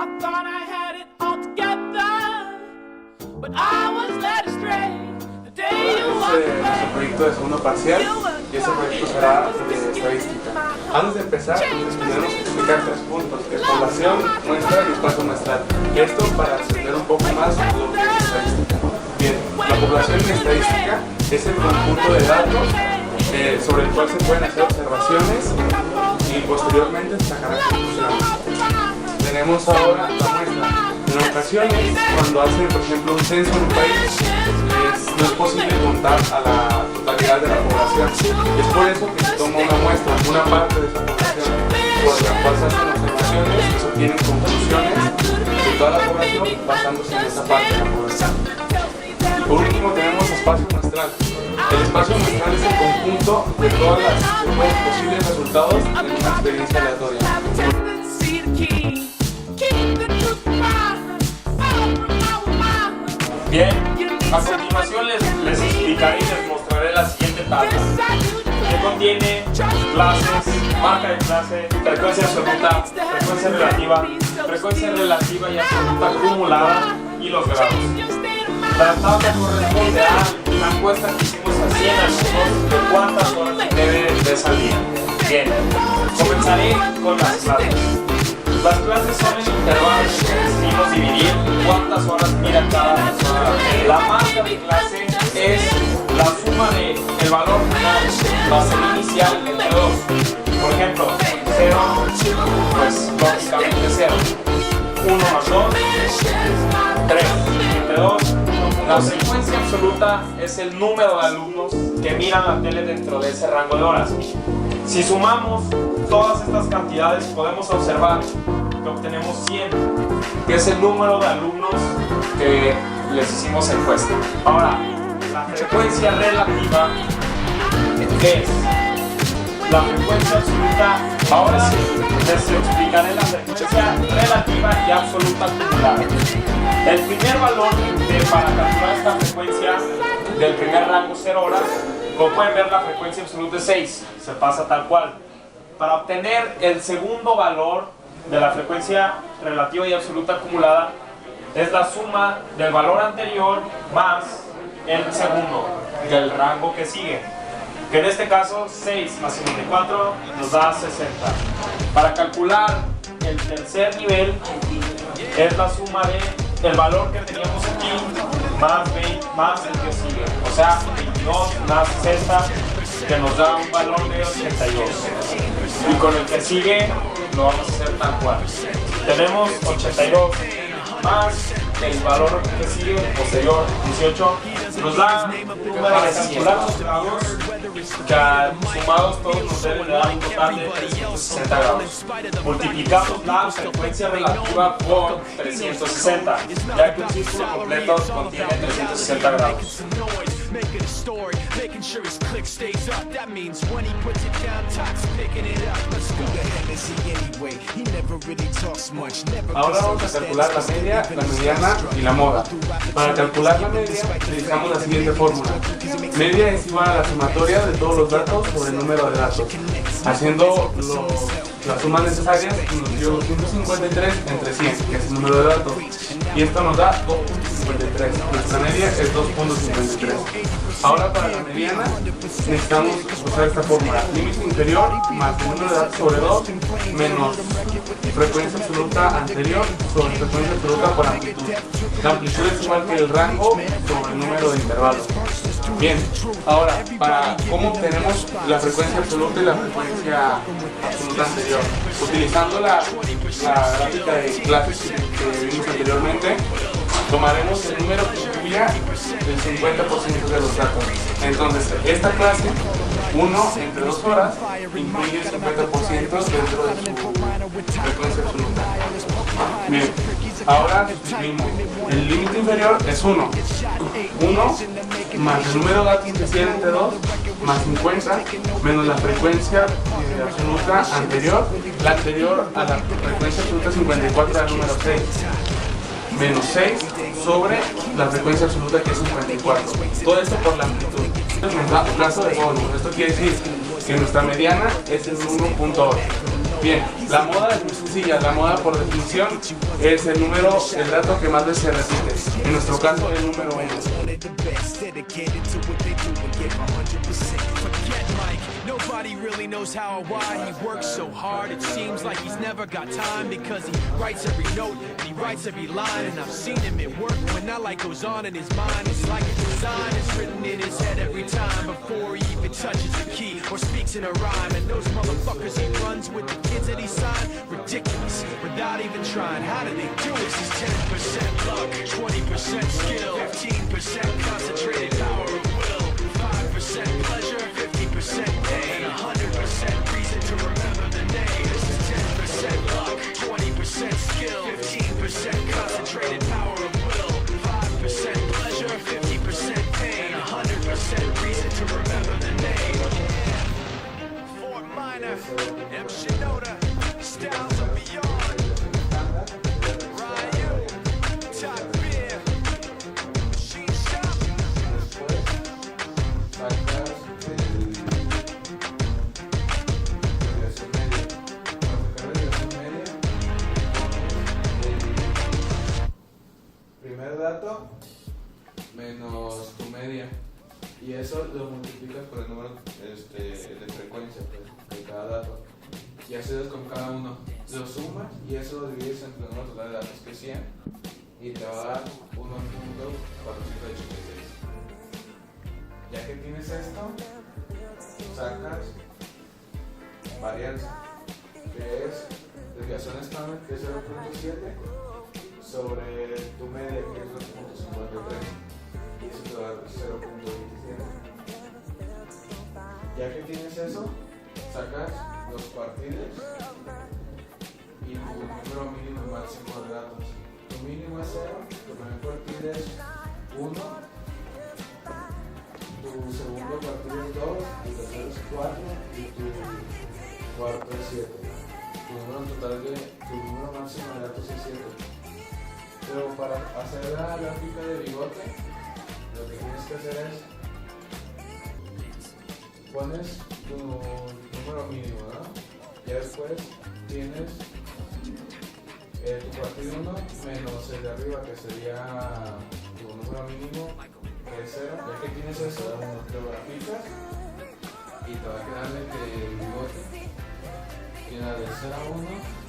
Nuestro proyecto de segundo parcial y ese proyecto será de estadística. Antes de empezar, tenemos que explicar 3 puntos, que es población, muestra y espacio muestral. Esto para entender un poco más lo que es estadística. Bien, la población en estadística es el conjunto de datos sobre el cual se pueden hacer observaciones y posteriormente sacar conclusiones. Tenemos ahora la muestra. En ocasiones, cuando hacen, por ejemplo, un censo en un país, no es posible contar a la totalidad de la población. Es por eso que se toma una muestra, una parte de esa población, por la cual se hacen observaciones y se obtienen conclusiones de toda la población basándose en esa parte de la población. Y por último tenemos espacio muestral. El espacio muestral es el conjunto de todos los posibles resultados en una experiencia aleatoria. Bien, a continuación les explicaré y les mostraré la siguiente tabla, que contiene clases, marca de clase, frecuencia absoluta, frecuencia relativa y absoluta acumulada y los grados. La tabla corresponde a la encuesta que hicimos a 100 alumnos de cuántas horas deben de salir. Bien, comenzaré con las clases. Las clases son en intervalos que decidimos dividir cuántas horas mira cada persona. La marca de clase es la suma de el valor final más el inicial entre 2. Por ejemplo, 0, pues lógicamente 0. 1 más 2, 3. Entre 2, la frecuencia absoluta es el número de alumnos que miran la tele dentro de ese rango de horas. Si sumamos todas estas cantidades, podemos observar que obtenemos 100, que es el número de alumnos que les hicimos encuesta. Ahora, la frecuencia relativa es la frecuencia absoluta. Ahora sí, les explicaré la frecuencia relativa y absoluta acumulada. El primer valor para calcular esta frecuencia del primer rango 0 horas, como pueden ver, la frecuencia absoluta es 6, se pasa tal cual. Para obtener el segundo valor de la frecuencia relativa y absoluta acumulada, es la suma del valor anterior más el segundo del rango que sigue, que en este caso 6 más 54 nos da 60. Para calcular el tercer nivel es la suma de el valor que teníamos aquí más el que sigue, o sea 22 más 60, que nos da un valor de 82, y con el que sigue lo vamos a hacer tal cual. Tenemos 82 más el valor que sigue, posterior 18, nos da para calcular los grados, que sumados todos nos deben dar un total de 360 grados. Multiplicamos la frecuencia relativa por 360, ya que un círculo completo contiene 360 grados. Making a story, making sure his click stays up. That means when he puts it down, Tox picking it up. Let's go to Hennessy anyway. He never really talks much. Ahora vamos a calcular la media, la mediana y la moda. Para calcular la media utilizamos la siguiente fórmula. Media es igual a la sumatoria de todos los datos sobre el número de datos. Haciendo las sumas necesarias nos dio 253 entre 100, que es el número de datos. Y esto nos da 2.53. Nuestra media es 2.53. Ahora para la mediana necesitamos usar esta fórmula. Límite inferior más el número de datos sobre 2 menos frecuencia absoluta anterior sobre frecuencia absoluta por amplitud. La amplitud es igual que el rango sobre el número de intervalos. Bien, ahora para cómo obtenemos la frecuencia absoluta y la frecuencia absoluta anterior. Utilizando la gráfica de clases que vimos anteriormente, tomaremos el número que incluya el 50% de los datos. Entonces, esta clase, 1 entre 2 horas, incluye el 50% dentro de su frecuencia absoluta. Bien, ahora sustituimos. El límite inferior es 1. 1 más el número de datos que sea entre 2 más 50 menos la frecuencia absoluta anterior. La anterior a la frecuencia absoluta 54 al número 6. Menos 6 sobre la frecuencia absoluta, que es 54. Todo esto por la amplitud. Nos da un plazo de fórmula. Esto quiere decir que nuestra mediana es el 1.8. Bien, La moda es muy sencilla, la moda por definición es el dato que más veces se repite. En nuestro caso, el número 1. Nobody really knows how or why he works so hard. It seems like he's never got time because he writes every note and he writes every line. And I've seen him at work when that light goes on in his mind. It's like a design is written in his head every time before he even touches a key or speaks in a rhyme. And those motherfuckers he runs with, the kids that he signed, ridiculous without even trying. How do they do this? It's 10% luck, 20% skill, 15% concentrated power of will, 5% pleasure, 50% pain, 100% reason to remember the name. This is 10% luck, 20% skill, 15% concentrated power of will, 5% pleasure, 50% pain, 100% reason to remember the name. Fort Minor, M. Shinoda, Styles of Beyond, Ryu, Top Beer, Machine Shop. Primer dato menos tu media, y eso lo multiplicas por el número de frecuencia de cada dato, y así es con cada uno. Lo sumas y eso lo divides entre el número total de datos, que es 100, y te va a dar 1.486. Ya que tienes esto, sacas varianza, que es desviación estándar, que es 0.7, sobre tu media, que es 2.53, y eso te va a dar 0.27. Ya que tienes eso, sacas los partidos y tu número mínimo y máximo de datos. Tu mínimo es 0, tu primer partido es 1, tu segundo partido es 2, tu tercero es 4 y tu cuarto es 7. Tu número máximo de datos es 7. Pero para hacer la gráfica de bigote, lo que tienes que hacer es pones tu número mínimo, ¿no? Ya después tienes tu partido 1 menos el de arriba, que sería tu número mínimo, que es 0. Ya que tienes eso, lo graficas y te va a quedar de que el bigote queda de 0 a 1.